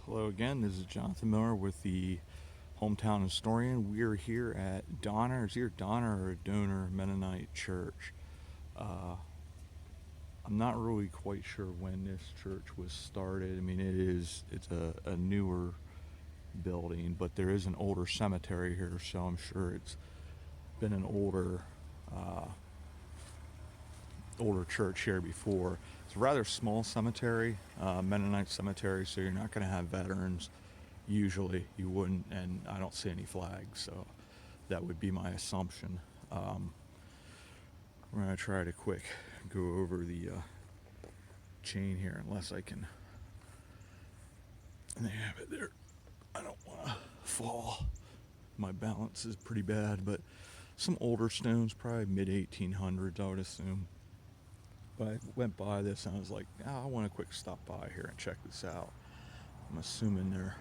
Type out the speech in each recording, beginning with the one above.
Hello again, this is Jonathan Miller with the Hometown Historian. We are here at Dohner, is either Dohner or Dohner Mennonite Church. I'm not really quite sure when this church was started. I mean, it's a newer building, but there is an older cemetery here, so I'm sure it's been an uh, older church here before. It's a rather small cemetery, Mennonite cemetery, so you're not going to have veterans. Usually you wouldn't, and I don't see any flags, so that would be my assumption. We're going to try to quick go over the chain here, unless I can. And they have it there. I don't want to fall. My balance is pretty bad, but some older stones, probably mid 1800s, I would assume. But I went by this and I was like, I want to quick stop by here and check this out. I'm assuming their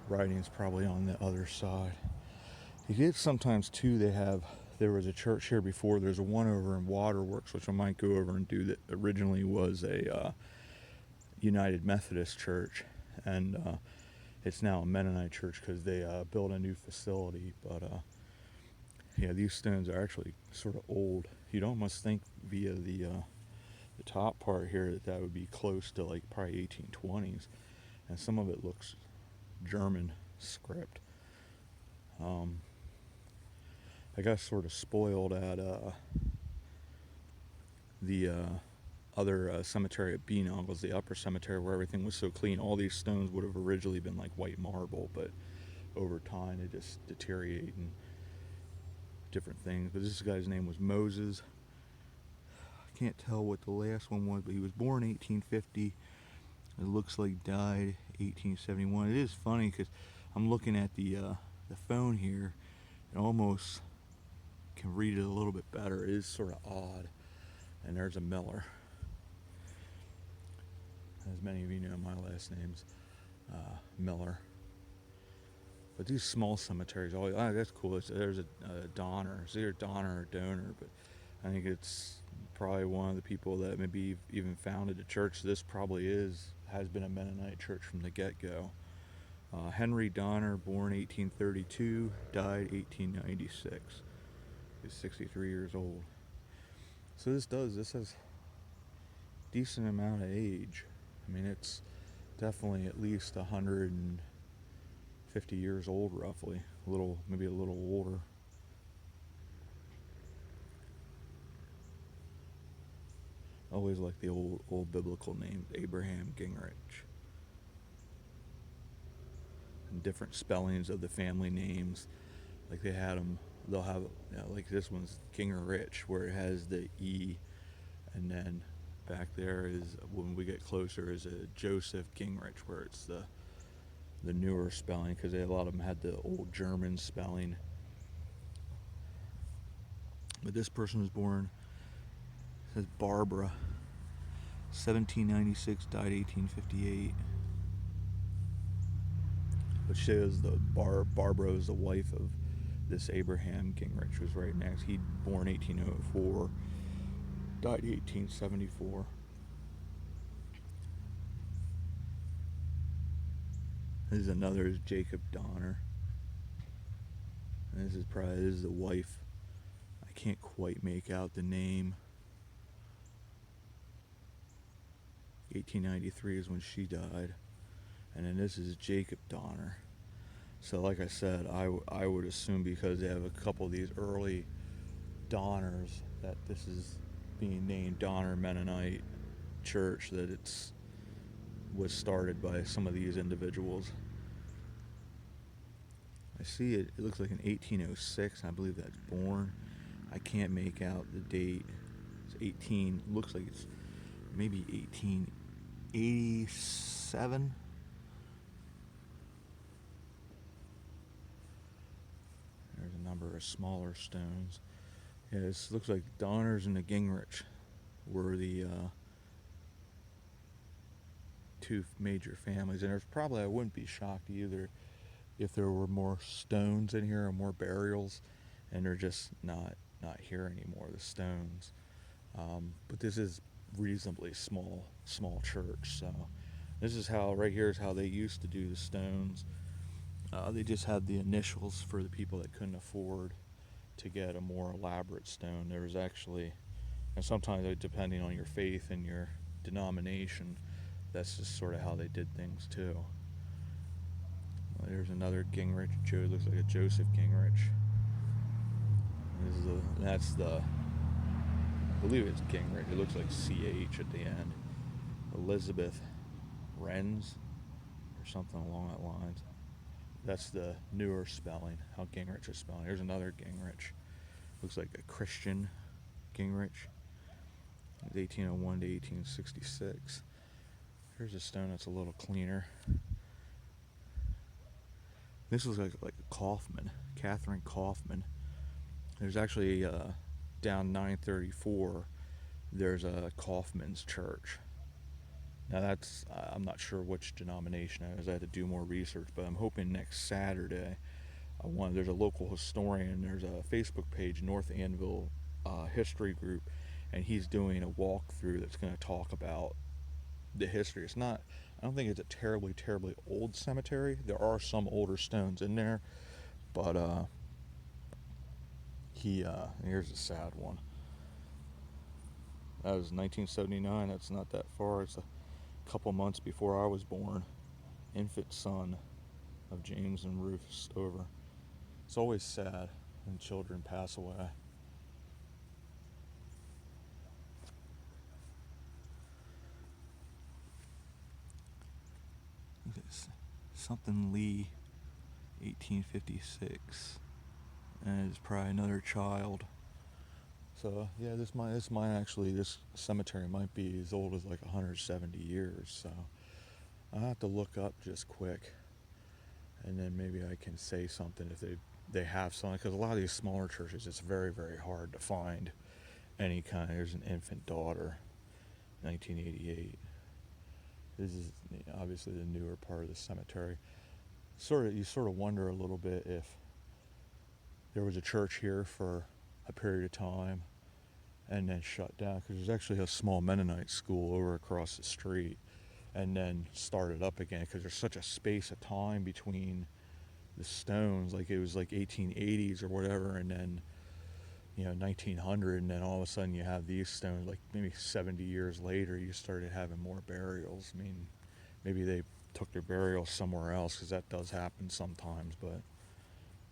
writing's probably on the other side. You get sometimes too, there was a church here before. There's a one over in Waterworks, which I might go over and do, that originally was a United Methodist church. And it's now a Mennonite church because they built a new facility. But yeah, these stones are actually sort of old. You'd almost think via the top part here that would be close to like probably 1820s, and some of it looks German script. I got sort of spoiled at the other cemetery at Beanoggles, the upper cemetery, where everything was so clean. All these stones would have originally been like white marble, but over time they just deteriorate and different things. But this guy's name was Moses. I can't tell what the last one was, but he was born 1850. It looks like died 1871. It is funny because I'm looking at the phone here and almost can read it a little bit better. It is sort of odd. And there's a Miller. As many of you know, my last name's Miller. But these small cemeteries, that's cool. There's a Donner. It's either Donner or Dohner, but I think it's probably one of the people that maybe even founded the church. This probably has been a Mennonite church from the get-go. Henry Donner, born 1832, died 1896. He's 63 years old. So this has decent amount of age. I mean, it's definitely at least 150 years old, roughly. Maybe a little older. Always like the old biblical names, Abraham Gingrich. And different spellings of the family names. Like they'll have, like this one's Gingrich, where it has the E, and then back there is, when we get closer, is a Joseph Gingrich, where it's the newer spelling, because a lot of them had the old German spelling. But this person was born, it says Barbara, 1796, died 1858. But shows Barbara is the wife of this Abraham Gingrich, who's right next. He born 1804, died 1874. This is another, is Jacob Donner. And this is the wife. I can't quite make out the name. 1893 is when she died. And then this is Jacob Donner. So like I said, I would assume, because they have a couple of these early Donners, that this is being named Dohner Mennonite Church, that was started by some of these individuals. I see it looks like an 1806, I believe that's born. I can't make out the date. It's 18, looks like it's maybe 1887. There's a number of smaller stones. Yeah, this looks like Donners and the Gingrich were the two major families. And there's probably, I wouldn't be shocked either if there were more stones in here or more burials, and they're just not here anymore, the stones. But this is reasonably small church, so This is how, right here is how they used to do the stones. They just had the initials for the people that couldn't afford to get a more elaborate stone. There was actually, and sometimes depending on your faith and your denomination, that's just sort of how they did things too. Well, there's another Gingrich. Joe looks like a Joseph Gingrich. That's the, I believe it's Gingrich. It looks like CH at the end. Elizabeth Renz or something along that lines. That's the newer spelling, how Gingrich is spelling. Here's another Gingrich. Looks like a Christian Gingrich. 1801 to 1866. Here's a stone that's a little cleaner. This looks like a Kaufman, Catherine Kaufman. There's actually down 934. There's a Kaufman's church. Now that's, I'm not sure which denomination it is. I had to do more research, but I'm hoping next Saturday, there's a local historian, there's a Facebook page, North Anvil History Group, and he's doing a walkthrough that's going to talk about the history. It's not, I don't think it's a terribly old cemetery. There are some older stones in there, but here's a sad one. That was 1979. That's not that far. It's a couple months before I was born. Infant son of James and Ruth Stover. It's always sad when children pass away. Something Lee, 1856, and it's probably another child. So yeah, this cemetery might be as old as like 170 years. So I'll have to look up just quick, and then maybe I can say something if they have something, because a lot of these smaller churches, it's very hard to find any kind. There's an infant daughter, 1988. This is obviously the newer part of the cemetery. You sort of wonder a little bit if there was a church here for a period of time and then shut down, because there's actually a small Mennonite school over across the street, and then started up again because there's such a space of time between the stones. Like it was like 1880s or whatever, and then 1900, and then all of a sudden you have these stones. Like maybe 70 years later, you started having more burials. I mean, maybe they took their burials somewhere else, because that does happen sometimes. But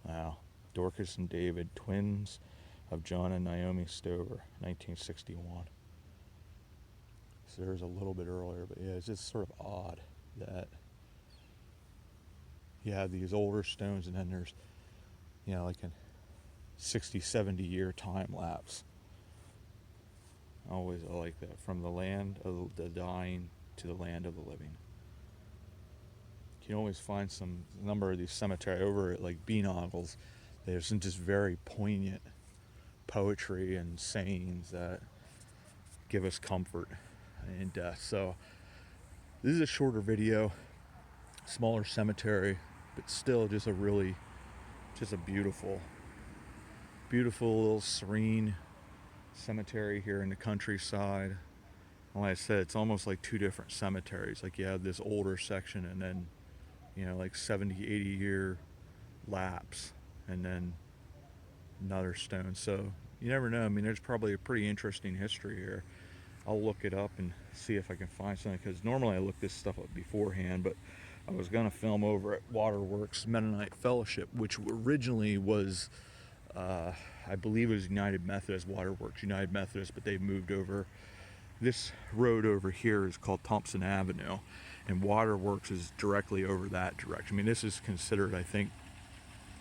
wow, Dorcas and David, twins of John and Naomi Stover, 1961. So there's a little bit earlier, but yeah, it's just sort of odd that you have these older stones, and then there's like a 60-70 year time lapse. I always like that, from the land of the dying to the land of the living. You can always find some number of these cemeteries over at like Beanoggles. There's some just very poignant poetry and sayings that give us comfort in death. So this is a shorter video, smaller cemetery, but still just a beautiful little serene cemetery here in the countryside. And like I said, it's almost like two different cemeteries. Like you have this older section, and then like 70-80 year lapse, and then another stone. So you never know. I mean, there's probably a pretty interesting history here. I'll look it up and see if I can find something, because normally I look this stuff up beforehand, but I was going to film over at Waterworks Mennonite Fellowship, which originally was I believe it was United Methodist, Waterworks United Methodist, but they've moved over. This road over here is called Thompson Avenue, and Waterworks is directly over that direction. I mean, this is considered, I think,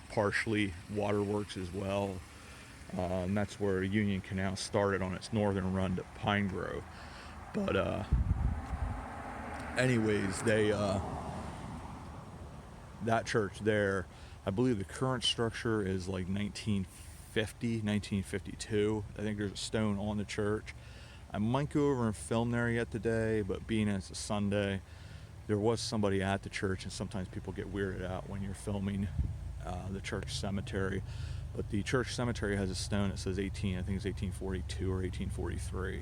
partially Waterworks as well, and that's where Union Canal started on its northern run to Pine Grove. But anyways, that church there, I believe the current structure is like 1952. I think there's a stone on the church. I might go over and film there yet today, but being it's a Sunday, there was somebody at the church, and sometimes people get weirded out when you're filming the church cemetery. But the church cemetery has a stone that says I think it's 1842 or 1843.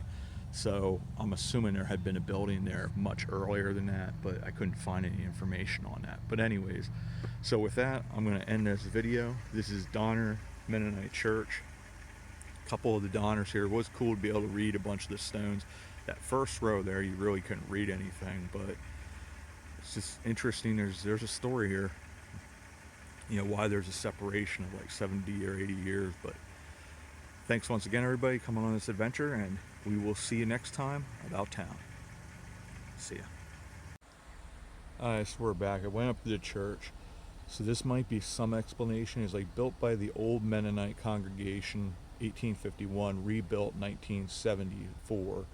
So I'm assuming there had been a building there much earlier than that, but I couldn't find any information on that. But anyways, so with that, I'm going to end this video. This is Dohner Mennonite Church. A couple of the Dohners here. It was cool to be able to read a bunch of the stones. That first row there, you really couldn't read anything, but it's just interesting. There's a story here, you know, why there's a separation of like 70 or 80 years. But thanks once again, everybody, coming on this adventure, and we will see you next time about town. See ya. Alright, so we're back. I went up to the church. So this might be some explanation. It's like built by the old Mennonite congregation, 1851, rebuilt 1974.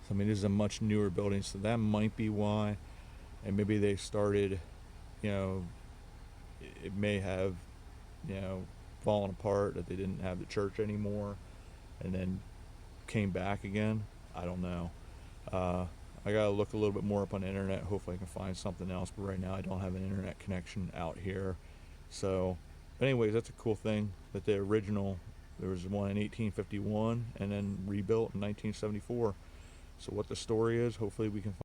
So I mean, this is a much newer building, so that might be why. And maybe they started, you know, it may have, you know, fallen apart, that they didn't have the church anymore and then came back again. I don't know. I gotta look a little bit more up on the internet. Hopefully I can find something else, but right now I don't have an internet connection out here. So anyways, that's a cool thing that the original, there was one in 1851 and then rebuilt in 1974. So what the story is, hopefully we can find